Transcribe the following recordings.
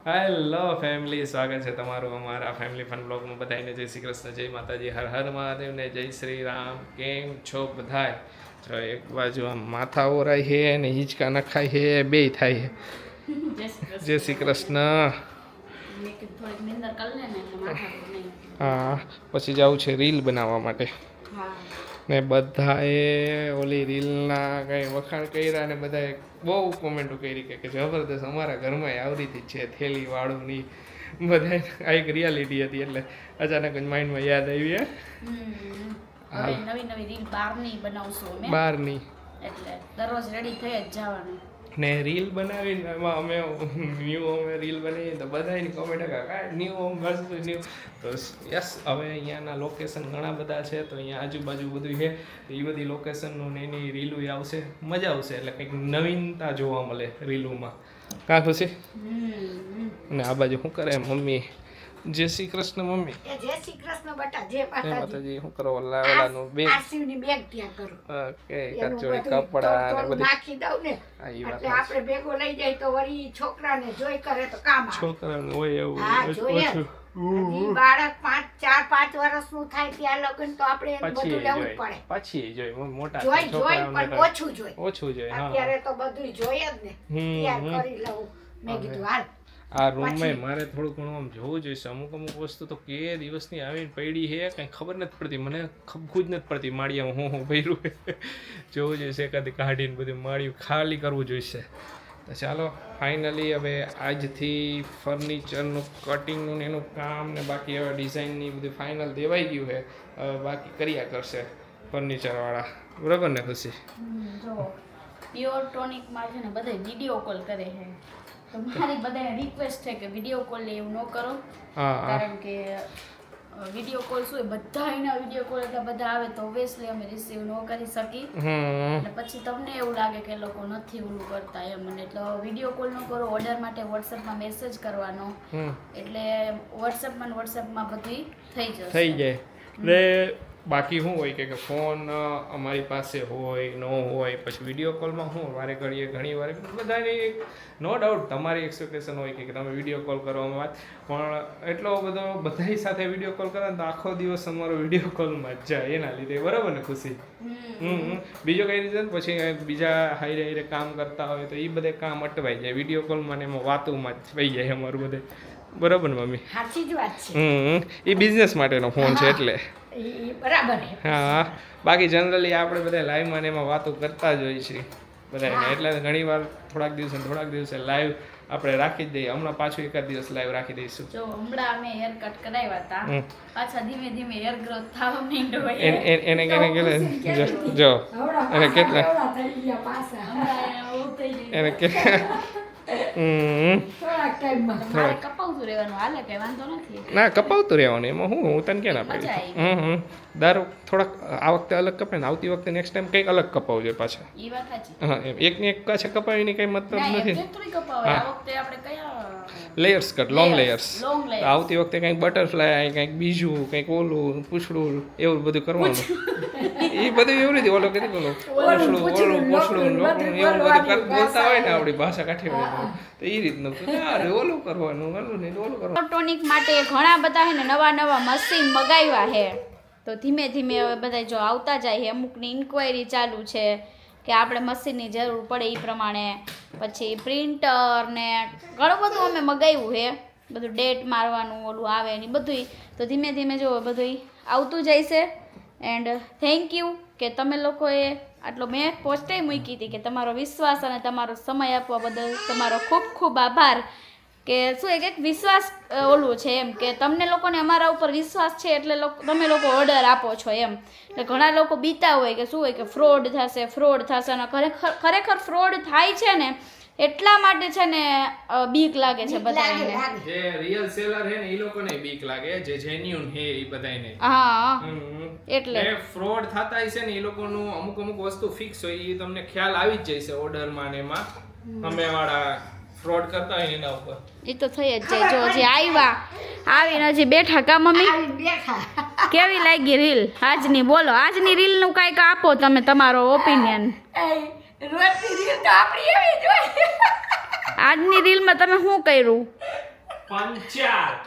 Hello family, સ્વાગત છે તમારું અમારા ફેમિલી ફન બ્લોગમાં. બધાને જય શ્રી કૃષ્ણ, જય માતાજી, હર હર મહાદેવ ને જય શ્રી રામ. કેમ છો બધાય? તો એક બાજુ આમ માથા ઓરાય છે ને હિંચકા નખાય છે, બે થાય છે. જય શ્રી કૃષ્ણ. હા, પછી જવું છે રીલ બનાવવા માટે ને બધાએ ઓલી રીલના કંઈ વખાણ કર્યા ને બધાએ બહુ કોમેન્ટો કરી કે જબરદસ્ત, અમારા ઘરમાં આવી રીતે છે થેલી વાળું ની. બધા આ એક રિયાલિટી હતી એટલે અચાનક જ માઇન્ડમાં યાદ આવી. હવે નવી નવી રીલ બહારની બનાવશું અમે, બહારની એટલે દરરોજ રેડી થઈ જ જવાનું. ને રીલ બનાવીને એમાં અમે રીલ બનાવીએ તો બધાની કોમેન્ટ કાંઈ ન્યૂ મસ્ત ન્યૂ. તો યસ, હવે અહીંયાના લોકેશન ઘણા બધા છે, તો અહીંયા આજુબાજુ બધું છે, તો એ બધી લોકેશનનું ને એની રીલું આવશે, મજા આવશે. એટલે કંઈક નવીનતા જોવા મળે રીલુમાં. કાં ખુશી? અને આ બાજુ શું કરે મમ્મી? જય શ્રી કૃષ્ણ મમ્મી. જય શ્રી કૃષ્ણ બેટા. જય માતાજી. શું કરો? ઓલાનું બેગ, આરસીની બેગ ત્યાં કરો. ઓકે, કચોરી કપડા ને બધું નાખી દઉં ને એટલે આપણે ભેગો લઈ જાય તો વળી છોકરાને જોઈ કરે તો કામ આવે. છોકરાને હોય એવું. હા, જોઈએ. હજી બાળક 4-5 વર્ષનું થાય ત્યાં લગન તો આપણે એનું બધું લેવું જ પડે. પછી જોઈ મોટા જોઈ પણ ઓછું જોઈ. હા, અત્યારે તો બધું જોઈએ જ ને. તૈયાર કરી લઉં. મેં કીધું હાલ આ રૂમમાં મારે થોડું ઘણું આમ જોવું જોઈશે. અમુક વસ્તુ તો કે દિવસની આવીને પડી છે, કંઈ ખબર નથી પડતી. મને ખબર જ નથી પડતી માળિયામાં હું ભર્યું જોવું જોઈશે. એકાદી કાઢીને બધું માળિયું ખાલી કરવું જોઈશે. તો ચાલો, ફાઇનલી હવે આજથી ફર્નિચરનું કટિંગનું ને એનું કામ ને બાકી હવે ડિઝાઇનની બધું ફાઇનલ દેવાઈ ગયું છે. હવે બાકી કર્યા કરશે ફર્નિચરવાળા. બરાબર ને ખુશી? જો પ્યોર ટોનિકમાં છે ને બધા વિડીયો કોલ કરે છે, તો મારી બધાને રિક્વેસ્ટ છે કે વિડીયો કોલ એવું ન કરો. કારણ કે વિડીયો કોલ શું બધા એના વિડીયો કોલ એટલા બધા આવે તો ઓબ્વિયસલી અમે રિસીવ ન કરી શકી, અને પછી તમને એવું લાગે કે લોકો નથી ઓલું કરતા એમ. અને એટલે વિડીયો કોલ ન કરો. ઓર્ડર માટે વોટ્સએપમાં મેસેજ કરવાનો, એટલે વોટ્સએપમાં બધી થઈ જાય. ને બાકી શું હોય કે ફોન અમારી પાસે હોય ન હોય, પછી વિડીયો કોલમાં શું વારે ઘડીએ ઘણી વાર બધાની નો ડાઉટ તમારી એક્સપેક્ટેશન હોય કે તમે વિડીયો કોલ કરવામાં વાત, પણ એટલો બધો બધા સાથે વિડીયો કોલ કરે તો આખો દિવસ અમારો વિડીયો કોલમાં જ જાય. એના લીધે બરાબર ને ખુશી? બીજો કઈ રીઝન? પછી બીજા હાઈરે કામ કરતા હોય તો એ બધે કામ અટવાઈ જાય. વિડીયો કોલમાં ને એમાં વાતોમાં જ થઈ જાય અમારું બધે. બરાબર ને મમ્મી? સાચી જ વાત છે. એ બિઝનેસ માટેનો ફોન છે એટલે બરાબર. હા, બાકી જનરલી આપણે બધા લાઈવમાં ને એમાં વાતો કરતા જ હોઈએ છીએ બધા. એટલે ઘણી વાર થોડાક દિવસે લાઈવ આપણે રાખી જ દઈએ. હમણાં પાછું એકાદ દિવસ લાઈવ રાખી દઈશું. જો હમણાં અમે હેર કટ કરાવ્યા હતા, પાછા ધીમે ધીમે હેર ગ્રોથ થવા માંડ્યો. એને જો એને કેટલા એને કે ના કપાવતું રહેવાનું. એમાં હું તને કે ના પાડી. દર થોડાક આ વખતે અલગ કપાય ને આવતી વખતે નેક્સ્ટ ટાઈમ કંઈક અલગ કપાવવું જોઈએ પાછા. હા, એકને એક પાછા કપાવીને કંઈ મતલબ નથી. Layers cut, long layers. આવતી વખતે કંઈક બટરફ્લાય, કંઈક બીજું, કંઈક ઓલું પૂછડું, એવું બધું કરવાનું. એ બધું એવી રીતે ઓલો કીધું ઓલું પૂછડું એવું બધું બોલતા હોય ને આપણી ભાષા કાઠિયાવાડી, તો એ રીતનું ઓલું કરવાનું. ટોનિક માટે ઘણા બધા છે ને નવા મશીન મગાવ્યા છે, તો ધીમે ધીમે હવે બધા જો આવતા જાય છે. અમુકની ઇન્ક્વાયરી ચાલુ છે કે આપણે મશીનની જરૂર પડે એ પ્રમાણે. પછી પ્રિન્ટર ને ઘણું બધું અમે મગાવ્યું છે, બધું ડેટ મારવાનું ઓલું આવે ને બધું. તો ધીમે ધીમે જો બધું આવતું જાય છે. એન્ડ થેન્ક યુ કે તમે લોકોએ આટલો, મેં પોસ્ટે મૂકી હતી કે તમારો વિશ્વાસ અને તમારો સમય આપવા બદલ તમારો ખૂબ ખૂબ આભાર. કે શું એક વિશ્વાસ ઓલું છે એમ, કે તમને લોકોને અમારા ઉપર વિશ્વાસ છે એટલે તમે લોકો ઓર્ડર આપો છો એમ. એટલે ઘણા લોકો બીતા હોય કે શું હોય કે ફ્રોડ થશે અને ખરેખર ફ્રોડ થાય છે ને, એટલા માટે છે ને બીક લાગે છે બધાને. જે રિયલ સેલર છે ને એ લોકોને બીક લાગે, જે જેન્યુઇન છે એ બધાને. હા, એટલે ફ્રોડ થતા છે ને એ લોકોનું અમુક વસ્તુ ફિક્સ હોય, એ તમને ખ્યાલ આવી જ જશે ઓર્ડરમાં ને એમાં. અમે વાળા ફ્રોડ કરતા હોય એના ઉપર એ તો થઈ જ જાય. જો હજી આવીને હજી બેઠા કા મમ્મી? કેવી લાગી રીલ આજની? બોલો, આજની રીલનું કાંઈક આપો તમે તમારો ઓપિનિયન. આજની રીલમાં તમે શું કર્યું? પંચાત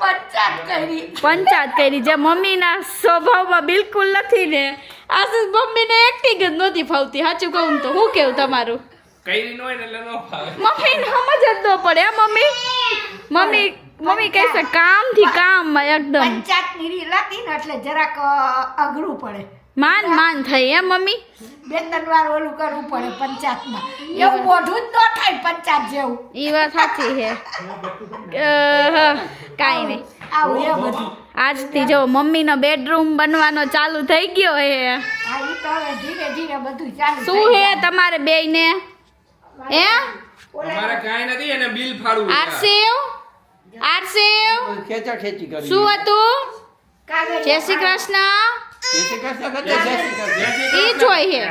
કરી. પંચાયત કરી જે મમ્મીના સ્વભાવમાં બિલકુલ નથી ને આશીષ મમ્મીને એક્ટિંગ જ નહોતી ફાવતી સાચું કહું તો હું કેવું તમારું કઈ નો હોય ને એટલે નો ફાવે. મમ્મીને સમજ જ ન પડે હે મમ્મી કહે છે કામથી કામમાં એકદમ પંચાતની રીત લાગી ને એટલે જરાક અઘરું પડે. માન થઈ હે મમ્મી 2-3 વાર ઓલું કરવું પડે પંચાતમાં. એવું મોઢું જ ન થાય પંચાત જેવું. એ વાત સાચી છે કાંઈ નહીં આવું એ બધું. આજથી જો મમ્મીનો બેડરૂમ બનવાનો ચાલુ થઈ ગયો હે હા ઈ તો હવે ધીરે ધીરે બધું ચાલુ શું હે તમારે બેયને હે અમારે કાંઈ નથી એને બિલ ફાડવું આરસીવ ખેંચા ખેંચી કરી શું હતું કાગળ જય શ્રી કૃષ્ણ ઈ જોઈ હે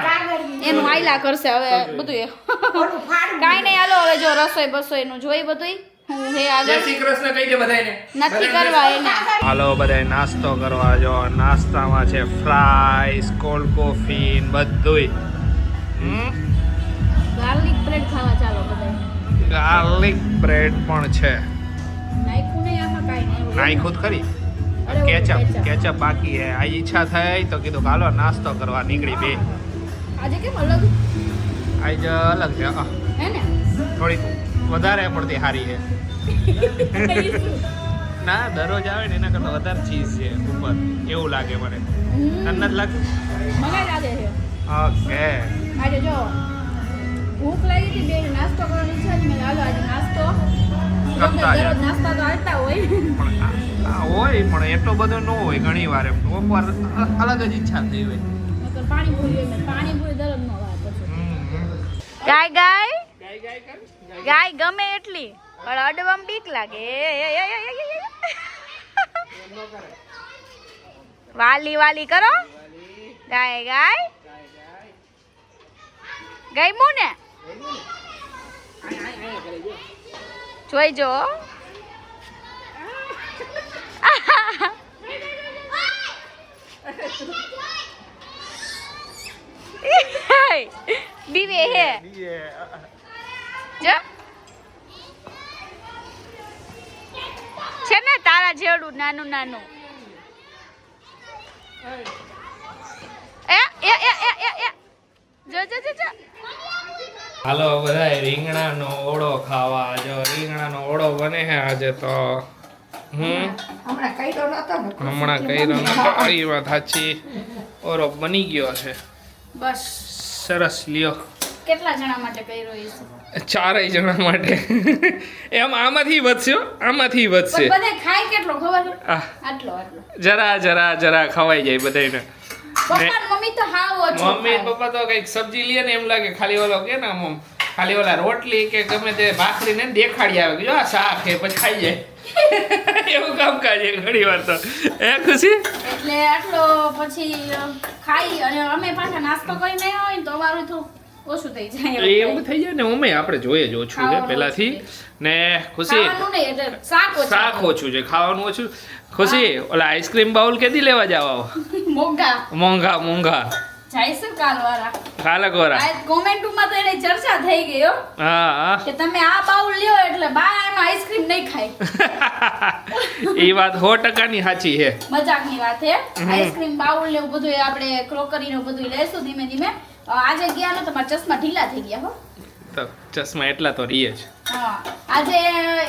એનું હાઈલા કરશે હવે બધું એ ઓલું ફાડવું. કાંઈ નહીં હાલો હવે જો રસોઈ બસોઈનું જોઈ બધું હું હે જય આગળ શ્રી કૃષ્ણ કહી દે બધાને. નથી કરવા એને હાલો બધાય નાસ્તો કરવા જો નાસ્તામાં છે ફ્રાઈસ કોલ્ડ કોફી બધુંય ગાર્લિક બ્રેડ ખાવા ચાલો બધા ગાર્લિક બ્રેડ પણ છે નાખ્યું નહીં આમાં કાંઈ નહીં નાખ્યું જ ખરી કેચઅપ બાકી હે આ ઈચ્છા થઈ તો કીધું હાલો નાસ્તો કરવા નીકળી બે આજે કેમ અલગ આજ અલગ છે હે ને થોડીક વધારે પડતી સારી છે ના દરરોજ આવે ને એના કરતાં વધારે ચીઝ છે ઉપર એવું લાગે મને તને નથી લાગતું મને લાગે છે ઓકે આજે જો ભૂખ લાગી હતી બે નાસ્તો કરવાની ઈચ્છા હતી મેં હાલો આજે નાસ્તો કરતા જ. દરરોજ નાસ્તા તો આવતા હોય પણ આ હોય પણ એટલો બધો ન હોય ઘણી વાર એમ કોકવાર અલગ જ ઈચ્છા થઈ હોય નકર પાણીપુરી હોય ને પાણીપુરી દરરોજ નો વાત પછી હમ. ગાય ગમે એટલી પણ અડવામાં બીક લાગે વાલી કરો ગાય ગયમું ને જોઈજો બીવે હે જો છે ને તારા જેવડું નાનું જો હાલો બધાય રીંગણાનો ઓળો ખાવા જો રીંગણાનો ઓળો બને છે આજે તો હમણાં કર્યો નતો ને. હમણાં કર્યો નતો એ વાત સાચી ઓળો બની ગયો છે બસ સરસ લ્યો કેટલા જણા માટે કર્યો એ ચારેય જણા માટે એમ આમાંથી વધશે હો, આમાંથી વધશે પણ બધે ખાય કેટલો ખબર છે? આહ, આટલો જરા ખવાઈ જાય બધાયને પપ્પા ને મમ્મી તો હાવ ઓછો મમ્મી ખાય. પપ્પા તો કઈક સબ્જી લે ને એમ લાગે ખાલી ઓલો કે ને આમ ખાલી ઓલા રોટલી કે ગમે તે ભાખરી ને દેખાડી આવે કે જો આ શાક હે પછી ખાઈ જાય એવું કામકાજ છે ઘણી વાર તો એ ખુશી એટલે આટલો પછી ખાઈ અને અમે પાછા નાસ્તો કરીને આવ્યા હોય ને તો અમારું થોડું ઓછું થઈ જાય એવું થઈ જાય ને મમ્મી આપણે જોઈએ જ ઓછું છે ખાવાનું પહેલાથી ને ખુશી ખાવાનું નહીં એટલે શાક ઓછું. શાક ઓછું છે ખાવાનું ઓછું ખુશી ઓલા આઈસ્ક્રીમ બાઉલ કેદી લેવા જાવ મોંઘા મોંઘા જઈશું કાલવાળા કાલક વાળા આ કોમેન્ટમાં તો એની ચર્ચા થઈ ગઈ હો હા કે તમે આ બાઉલ લ્યો એટલે બાયનો આઈસ્ક્રીમ નહીં ખાય એ વાત 100% સાચી છે મજાકની વાત છે આઈસ્ક્રીમ બાઉલ ને એવું બધું આપણે ક્રોકરી ને બધું લેશું ધીમે ધીમે આજે ગયા ને તમારા ચશ્મા ઢીલા થઈ ગયા હો તો ચશ્મા એટલા તો રીએ જ હા આજે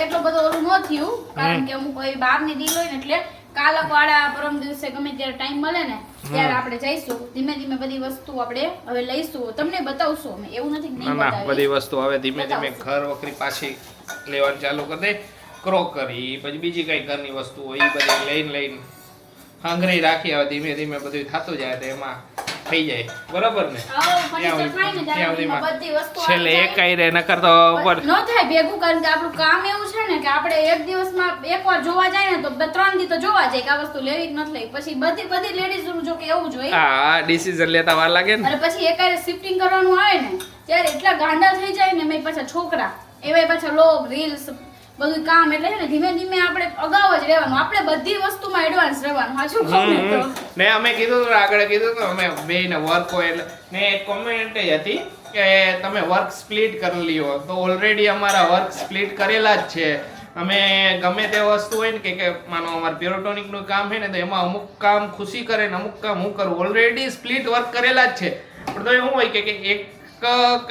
એટલો બધો ઓલું ન થયું કારણ કે અમુક કોઈ બહારની ડીલ હોય ને એટલે કાલક વાળા પરમ દિવસે ગમે ત્યારે ટાઈમ મળે ને ત્યારે આપણે જઈશું ધીમે ધીમે બધી વસ્તુ આપણે હવે લઈશું તમને બતાવશું અમે એવું નથી કે નહીં ના બતાવીએ. બધી વસ્તુ હવે ધીમે ધીમે ઘર વખરી પાછી લેવાનું ચાલુ કરી દે ક્રોકરી પછી બીજી કઈ ઘરની વસ્તુ હોય એ બધી લઈને હાંગરી રાખી હવે ધીમે ધીમે બધું થતું જાય તો એમાં થઈ જાય બરાબર ને આવો ફર્નિચર થાય ને ત્યારે સુધીમાં બધી વસ્તુ આવી છેલ્લે જાય. એકાઈ રે નકર તો ઉપર ન થાય ભેગું કારણ કે આપણું કામ એવું છે ને કે આપણે એક દિવસમાં એકવાર જોવા જાય ને તો 3 દી તો જોવા જાય કે આ વસ્તુ લેવી કે નથી લેવી પછી બધી લેડીઝ જો કે એવું જ હોય આ ડિસિઝન લેતા વાર લાગે ને અને પછી એકારે શિફ્ટિંગ કરવાનું આવે ને ત્યારે એટલા ગાંડા થઈ જાય ને મેં પાછા છોકરા એવાય પાછા લોગ રીલ્સ બધું કામ એટલે છે ને ધીમે ધીમે આપણે અગાઉ જ રહેવાનું આપણે બધી વસ્તુમાં એડવાન્સ રહેવાનું સાચું કહું ને તો ને અમે કીધું હતું આગળ કીધું હતું અમે બેયને વર્ક હોય એટલે ને એક કોમેન્ટ હતી કે તમે વર્ક સ્પ્લિટ કરી લ્યો તો ઓલરેડી અમારા વર્ક સ્પ્લિટ કરેલા જ છે અમે ગમે તે વસ્તુ હોય ને કે માનો અમારે પેરોટોનિકનું કામ છે ને તો એમાં અમુક કામ ખુશી કરે ને અમુક કામ હું કરું. ઓલરેડી સ્પ્લિટ વર્ક કરેલા જ છે, પણ તો એવું હોય કે એક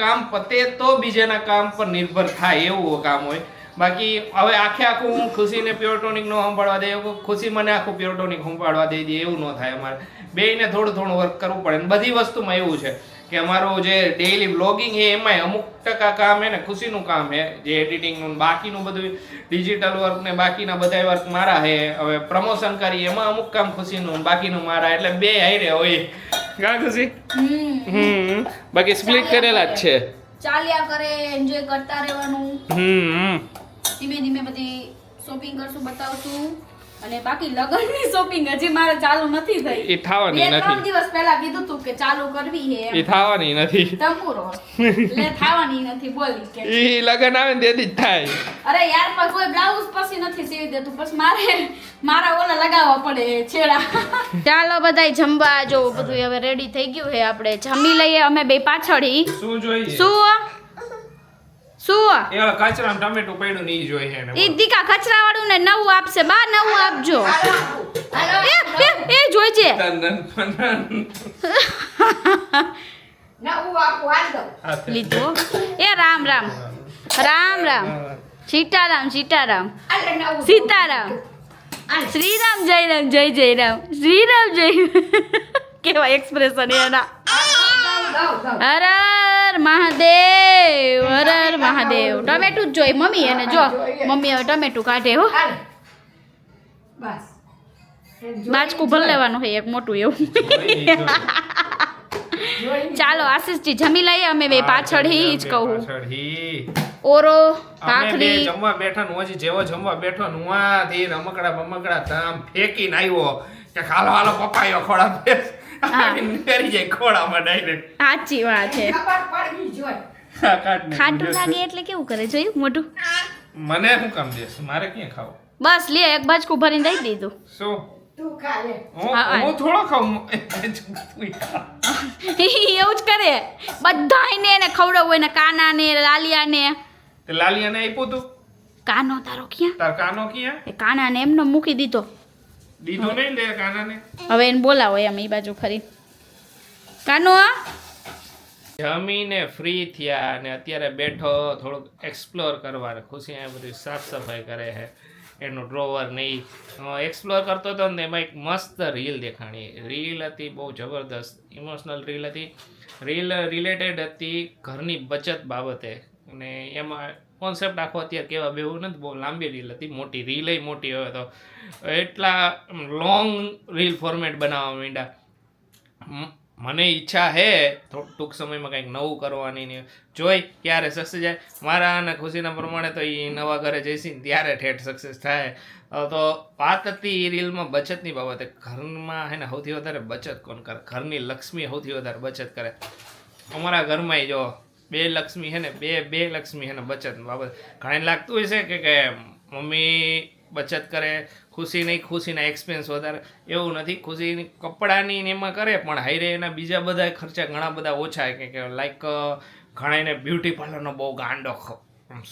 કામ પતે તો બીજાના કામ પર નિર્ભર થાય એવું કામ હોય. બાકી હવે આખું હું ખુશીને પેરોટોનિક નો સંભાળવા દે, ખુશી મને આખું પેરોટોનિક સંભાળવા દઈ દે એવું ન થાય. અમારે બેયને થોડું થોડું વર્ક કરવું પડે. બધી વસ્તુમાં એવું છે કે અમારું જે ડેઈલી બ્લોગિંગ છે એમાંય અમુક ટકા કામ છે ને ખુશીનું કામ છે, જે એડિટિંગનું બાકીનું બધું ડિજિટલ વર્ક ને બાકીના બધા વર્ક મારા છે. હવે પ્રમોશન કરી એમાં અમુક કામ ખુશીનું બાકીનું મારા, એટલે બે હારે હોય કા ખુશી. બાકી સ્પ્લિટ કરેલા જ છે. ચાલ્યા કરે, એન્જોય કરતા રહેવાનું. ધીમે ધીમે બધી શોપિંગ કરશું, બતાવશું. અને બાકી લગનની શોપિંગ હજી મારે ચાલુ નથી થઈ. એ થવાની નથી. 2-3 દિવસ પહેલા કીધું તું કે ચાલુ કરવી છે. એ થવાની નથી. તંબુરો લે થવાની નથી બોલી કે ઈ લગન આવે ને તેથી જ થાય. અરે યાર પણ કોઈ બ્લાઉઝ પછી નથી સીવી દેતું, પછી મારા ઓલા લગાવવા પડે છેડા. ચાલો બધાય જમવા. જો બધું હવે રેડી થઈ ગયું છે, આપણે જમી લઈએ અમે બે પાછળ. શું જોઈએ? શું એ ઓલા કાચરામ ટમેટું પડ્યું ને ઈ જોઈએ ને. ઈ દીકા કચરા વાળું ને નવું આપશે બા, નવું આપજો. એ જોઈજે નવું આપું હાલ દો. લીધું. એ રામ રામ રામ રામ સીતારામ સીતારામ આલે નવું સીતારામ શ્રીરામ જય રામ જય જય રામ શ્રીરામ જય. કેવા એક્સપ્રેશન એના. હર હર મહાદેવ હર હર મહાદેવ. ટમેટું જ જોઈ મમ્મી એને. જો મમ્મી હવે ટમેટું કાઢે હો. હાલ. બસ બાચકું ભર લેવાનું હોય એક મોટું એવું. ચાલો આશીષજી જમી લઈએ અમે બે પાછળ જ કહું. ઓરો કાખરી જમવા બેઠા નું હજી જેવો જમવા બેઠો નુઆથી રમકડા બમકડા તામ ફેંકીને આવ્યો કે હાલો હાલો પપાયો ખોડા ફેસ કરી જાય ખોડામાં ડાયરેક્ટ. સાચી વાત છે. ખબર પડવી જોઈએ. ખાટું લાગે એટલે કેવું કરે જોયું મોઢું. મને શું કામ દેશ? મારે ક્યાં ખાવું? બસ લે એક બાજકું ભરીને દઈ દીધું. શું તું ખા લે. હું થોડો ખાઉં. એવું જ કરે બધાયને એને ખવડાવવું એને કાનાને લાલિયાને. તે લાલિયાને આપ્યું તું? કાનો તારો ક્યાં? તાર કાનો ક્યાં? એ કાનાને એમનો મૂકી દીધો. દીધું નહીં લે કાનાને. હવે એને બોલાવો એમ એ બાજુ ખરી. કાનો જમીને ફ્રી થયા અને અત્યારે બેઠો થોડુંક એક્સપ્લોર કરવા. ખુશી આ બધી સાફ સફાઈ કરે છે, એનું ડ્રોવર નહીં એક્સપ્લોર કરતો હતો ને એમાં એક મસ્ત રીલ દેખાણી. રીલ હતી બહુ જબરદસ્ત ઇમોશનલ રીલ હતી. રીલ રિલેટેડ હતી ઘરની બચત બાબતે, અને એમાં કોન્સેપ્ટ આખો અત્યારે કેવા બેવું નથી, બહુ લાંબી રીલ હતી, મોટી રીલ મોટી હવે તો એટલા લોંગ રીલ ફોર્મેટ બનાવવા માંડ્યા. મને ઈચ્છા હે ટૂંક સમયમાં કંઈક નવું કરવાની ને જોઈ ક્યારે સક્સેસ જાય. મારા અને ખુશીના પ્રમાણે તો એ નવા ઘરે જઈશી ને ત્યારે ઠેઠ સક્સેસ થાય. તો વાત હતી એ રીલમાં બચતની બાબતે. ઘરમાં હે ને સૌથી વધારે બચત કોણ કરે? ઘરની લક્ષ્મી સૌથી વધારે બચત કરે. અમારા ઘરમાં જો બે લક્ષ્મી છે ને બે લક્ષ્મી છે ને બચત બાબત. ઘણાને લાગતું હોય છે કે મમ્મી બચત કરે, ખુશી નહીં, ખુશીના એક્સપેન્સ વધારે. એવું નથી. ખુશીની કપડાની ને એમાં કરે, પણ હાઈરે એના બીજા બધા ખર્ચા ઘણા બધા ઓછા. કે લાઈક ઘણાને બ્યુટી પાર્લરનો બહુ ગાંડો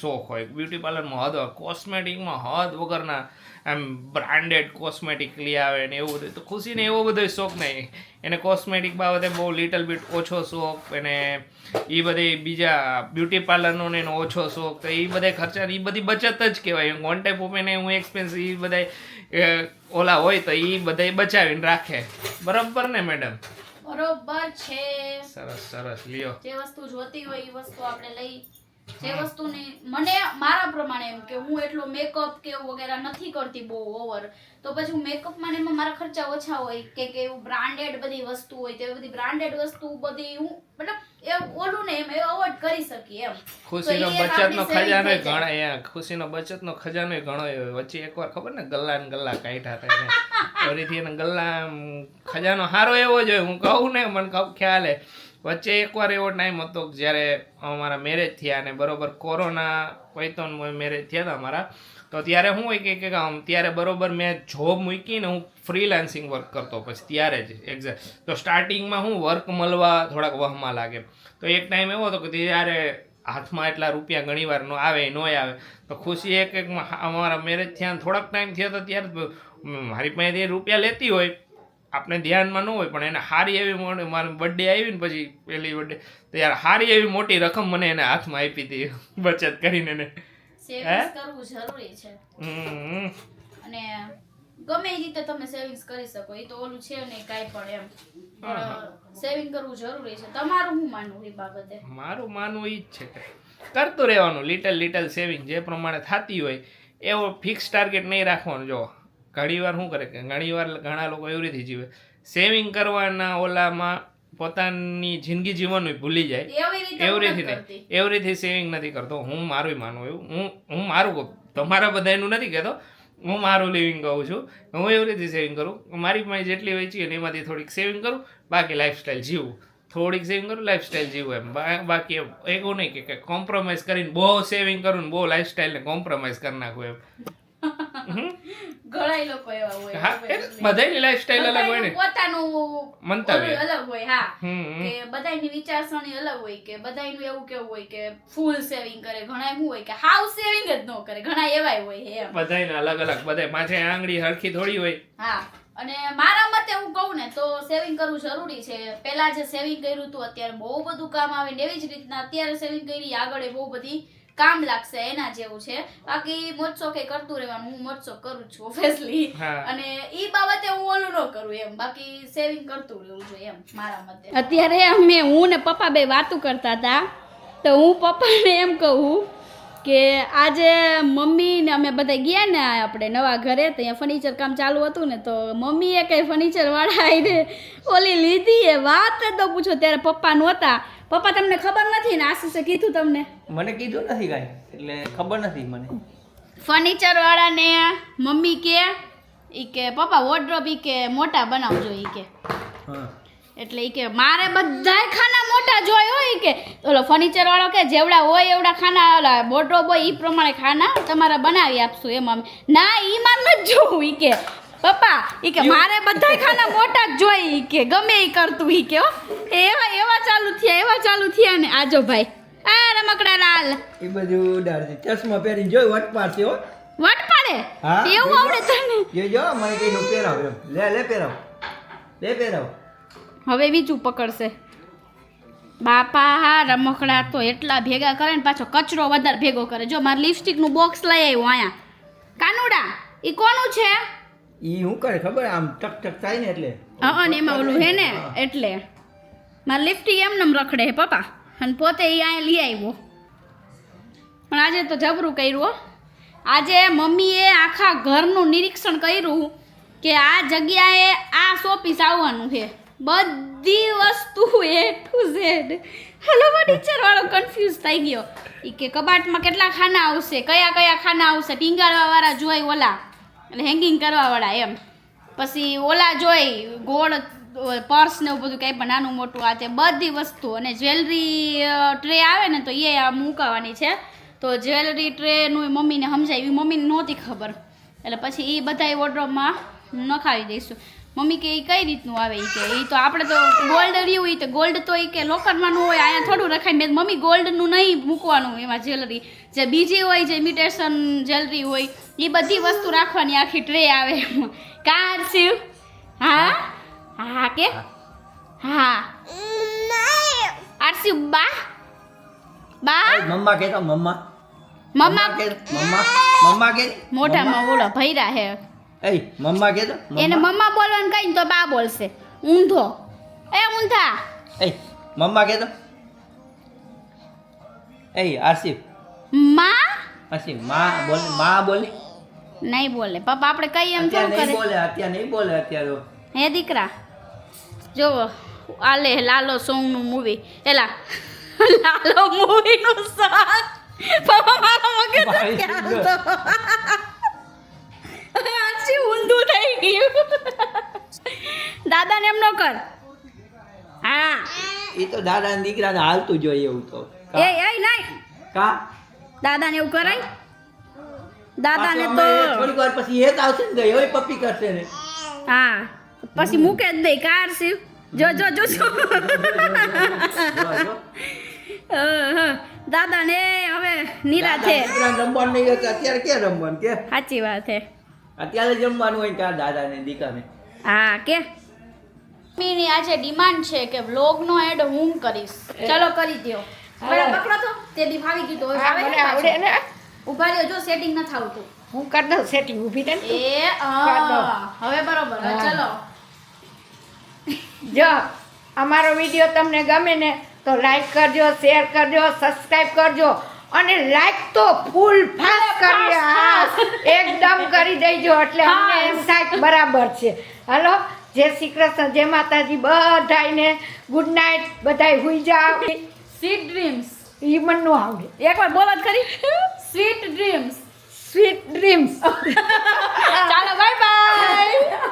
શોખ હોય. બ્યુટી પાર્લરમાં હદ હોય, કોસ્મેટિકમાં હદ વગરના આમ બ્રાન્ડેડ કોસ્મેટિક લઈ આવે ને એવું બધું. તો ખુશીને એવો બધો શોખ નહીં. એને કોસ્મેટિક બાબતે બહુ લિટલ બીટ ઓછો શોખ. એને એ બધી બીજા બ્યુટી પાર્લરનો ને એનો ઓછો શોખ. તો એ બધા ખર્ચા એ બધી બચત જ કહેવાય. વન ટાઈપ ઓફ એને હું એક્સપેન્સ એ બધા ઓલા હોય તો એ બધા બચાવીને રાખે. બરાબર ને મેડમ? બરોબર છે. સરસ સરસ લ્યો. જે વસ્તુ જોતી હોય એ વસ્તુ આપણે લઈ. જે વસ્તુની મને મારા પ્રમાણે એમ કે હું એટલો મેકઅપ કે એવું વગેરે નથી કરતી બહુ ઓવર, તો પછી હું મેકઅપમાં એમાં મારા ખર્ચા ઓછા હોય કે એવું બ્રાન્ડેડ બધી વસ્તુ હોય તે બધી બ્રાન્ડેડ વસ્તુ બધી હું મતલબ એ ઓલું ને એમ અવોઇડ કરી શકીએ એમ. ખુશીનો બચતનો ખજાનો ઘણો ખુશીનો બચતનો ખજાનો ઘણો વચ્ચે એકવાર ખબર ને ગલ્લા ને ગલ્લા કાઢ્યા હતા એને ફરીથી એને ગલ્લા ખજાનો સારો એવો જ હોય. હું કહું ને મને ખ્યાલ હે વચ્ચે એકવાર એવો ટાઈમ હતો જ્યારે અમારા મેરેજ થયા અને બરોબર કોરોના પૈતોન મેરેજ થયા હતા અમારા. તો ત્યારે શું હોય કે ત્યારે બરોબર મેં જોબ મૂકીને હું ફ્રીલાન્સિંગ વર્ક કરતો પછી ત્યારે જ એક્ઝેક્ટ. તો સ્ટાર્ટિંગમાં હું વર્ક મળવા થોડાક વહમાં લાગે. તો એક ટાઈમ એવો હતો કે ત્યારે હાથમાં એટલા રૂપિયા ઘણીવાર ન આવે ન આવે તો ખુશી એક અમારા મેરેજ થયા થોડાક ટાઈમ થયા તો ત્યારે મારી પાસેથી રૂપિયા લેતી હોય આપણે ધ્યાનમાં ન હોય પણ એને સારી એવી મારી બર્થડે આવી ને પછી પહેલી બર્થડે તો યાર સારી એવી મોટી રકમ મને એને હાથમાં આપી હતી બચત કરીને એને સેવિંગ્સ કરવું જરૂરી છે અને ગમે એ રીતે તમે સેવિંગ્સ કરી શકો એ તો ઓલું છે નહીં કાંઈ પણ એમ સેવિંગ કરવું જરૂરી છે તમારું શું માનવું એ બાબતે મારું માનવું એ જ છે કે કરતું રહેવાનું લિટલ સેવિંગ જે પ્રમાણે થતી હોય એવો ફિક્સ ટાર્ગેટ નહીં રાખવાનું જો ઘણીવાર શું કરે કે ઘણીવાર ઘણા લોકો એવી રીતે જીવે સેવિંગ કરવાના ઓલામાં પોતાની જિંદગી જીવવાનું ભૂલી જાય એવી રીતે નહીં એવી રીતે સેવિંગ નથી કરતો હું મારું માનું એવું હું મારું કહું તમારા બધાનું નથી કહેતો હું મારું લિવિંગ કહું છું હું એવી રીતે સેવિંગ કરું મારી પાસે જેટલી વેચી ને એમાંથી થોડીક સેવિંગ કરું બાકી લાઈફસ્ટાઈલ જીવું થોડીક સેવિંગ કરું લાઈફસ્ટાઈલ જીવું એમ બાકી એમ એવું નહીં કે કોમ્પ્રોમાઇઝ કરીને બહુ સેવિંગ કરું ને બહુ લાઈફસ્ટાઈલને કોમ્પ્રોમાઇઝ કરી નાખું એમ ઘણા લોકો એવા હોય હા બધાની લાઈફસ્ટાઈલ અલગ હોય ને પોતાનું મંતવ્ય અલગ હોય હા કે બધાની વિચારસરણી અલગ હોય કે બધાનું એવું કેવું હોય કે ફૂલ સેવિંગ કરે ઘણા એવું હોય કે હાઉ સેવિંગ જ ન કરે ઘણા એવાય હોય એમ બધાને અલગ અલગ બધા માથે આંગળી હરખી થોડી હોય હા અને મારા મતે હું કહું ને તો સેવિંગ કરવું જરૂરી છે પહેલા જે સેવિંગ કર્યું હતું અત્યારે બહુ બધું કામ આવે ને એવી જ રીતના અત્યારે સેવિંગ કરી આગળ બહુ બધી કામ લાગશે એના જેવું છે બાકી મોજશો કે કરતું રહેવાનું હું મોજશો કરું છું ઓબ્વિયસલી અને ઈ બાબતે હું ઓલું ન કરું એમ બાકી સેવિંગ કરતું રહેવું જોઈએ એમ મારા મતે અત્યારે હું ને પપ્પા બે વાતો કરતા હતા તો હું પપ્પાને એમ કહું કે આજે મમ્મી ને અમે બધા ગયા ને આપણે નવા ઘરે તો અહીંયા ફર્નિચર કામ ચાલુ હતું ને તો મમ્મીએ કંઈ ફર્નિચર વાળા આવીને ઓલી લીધી એ વાત તો પૂછો ત્યારે પપ્પા નહોતા પપ્પા તમને ખબર નથી ને આશીષે કીધું તમને મને કીધું નથી કાંઈ એટલે ખબર નથી મને ફર્નિચર વાળાને મમ્મી કે ઈ કે પપ્પા વોર્ડરોબ ઈ કે મોટા બનાવજો ઈ કે હા એટલે ઈ કે મારે બધાય ખાના મોટા જોઈ હોય કે ઓલો ફર્નિચર વાળો કે જેવડા હોય એવડા ખાના ઓલા વોર્ડરોબ હોય ઈ પ્રમાણે ખાના તમારે બનાવી આપશું એમ અમે ના ઈ માર નથી જોવું ઈ કે પપ્પા ઈ કે મારે બધાય ખાના મોટા જ જોઈ ઈ કે ગમે ઈ કરતું ઈ કે એવા ચાલુ થયા ને આજો ભાઈ આ રમકડા લાલ એ બધું ઉડાડતી ચશ્મા પહેરીને જોઈ વટ પાડતી હો વટ પાડે હા, એવું આવડે તને જો મને કઈ પહેરાવ એમ લે પહેરાવ હવે બીજું પકડશે બાપા હા રમકડા તો એટલા ભેગા કરે ને પાછો કચરો વધારે ભેગો કરે જો મારે લિપસ્ટિકનું બોક્સ લઈ આવ્યું અહીંયા કાનુડા ઈ કોનું છે ઈ હું કરે ખબર આમ ટક ટક થાય ને એટલે હા ને એમાં ઓલું હે ને એટલે મારે લિપસ્ટિક એમનેમ રખડે હે પપ્પા અને પોતે ઈ અહીંયા લઈ આવ્યો પણ આજે તો જબરું કર્યું હો આજે મમ્મીએ આખા ઘરનું નિરીક્ષણ કર્યું કે આ જગ્યાએ આ શોપીસ આવવાનું છે બધી વસ્તુ એ ટુ ઝેડ હેલો ટીચર વાળો કન્ફ્યુઝ થઈ ગયો એ કે કબાટમાં કેટલા ખાના આવશે કયા ખાના આવશે ટીંગાળવાવાળા જોઈ ઓલા એટલે હેંગિંગ કરવાવાળા એમ પછી ઓલા જોઈ ગોળ પર્સ ને એવું બધું કંઈ પણ નાનું મોટું આ તે બધી વસ્તુ અને જ્વેલરી ટ્રે આવે ને તો એ મૂકાવાની છે તો જ્વેલરી ટ્રેનું મમ્મીને સમજાવી મમ્મીને નહોતી ખબર એટલે પછી એ બધા વોર્ડરોબમાં નખાવી દઈશું મમ્મી કે એ કઈ રીતનું આવે એ કે એ તો આપણે તો ગોલ્ડ રહ્યું એ તો ગોલ્ડ તો એ કે લોકરમાં હોય અહીંયા થોડું રખાય મેં મમ્મી ગોલ્ડનું નહીં મૂકવાનું એમાં જ્વેલરી જે બીજી હોય જે ઇમિટેશન જ્વેલરી હોય એ બધી વસ્તુ રાખવાની આખી ટ્રે આવે કાર શિવ હા હા કે હા આરસી બા મમ્મા કેતો મમ્મા કે મોઢામાં ઓલો ભૈરા હે એ મમ્મા કેતો એને મમ્મા બોલવાનું કઈ તો બા બોલશે ઊંધો એ ઊંધા એ મમ્મા કેતો એ આસિફ માં બોલ નહીં બોલે પપ્પા આપણે કઈ એમ થોડું કરે અત્યારે નહીં બોલે અત્યારે હે દીકરા જો આલે લાલો સોંગનું મૂવી એલા લાલો મૂવીનું સોંગ પપ્પા મારો મગજ આછી ઊંધું થઈ ગયું દાદાને એમ ન કર હા એ તો દાદા ને દીકરાને હાલતું જોઈએ એવું તો એ નહીં કા દાદાને એવું કરાય દાદાને તો થોડીક વાર પછી હેત આવશે ને ગઈ હવે પપ્પી કરશે ને હા પછી મૂકે જ દે કાર શિવ જો દાદા ને હવે નિરાશ છે. દાદા રમવાનું નહીં હતું, અત્યારે ક્યાં રમવાનું કે સાચી વાત છે. અત્યારે જમવાનું હોય ત્યાં દાદા ને દીકાને. હા કે મમ્મીની આજે ડિમાન્ડ છે કે વ્લોગનો એડ હું કરીશ. ચલો કરી દ્યો. બરાબર પકડો તો તે દી ફાવી ગયું તો હવે હા, ફાવે મને ને આવડે પાછું. ને ઊભા રહ્યો જો સેટિંગ ન થાવતું. હું કરી દઉં સેટિંગ ઊભી થઈને હવે બરોબર હવે હા. ચલો. જો અમારો વિડીયો તમને ગમે ને તો લાઈક કરજો, શેર કરજો, સબસ્ક્રાઇબ કરજો અને લાઈક તો ફૂલ ફાસ્ટ કરી એકદમ કરી દેજો એટલે અમને એમ થાય કે બરાબર છે. હાલો, જય શ્રી કૃષ્ણ, જય માતાજી બધાયને, ગુડ નાઇટ, બધાય હુઈ જાવ. Sweet dreams. ઈ મને નો આવડે. એકવાર બોલો જ ખરી. Sweet dreams. Sweet dreams. ચાલો બાય બાય.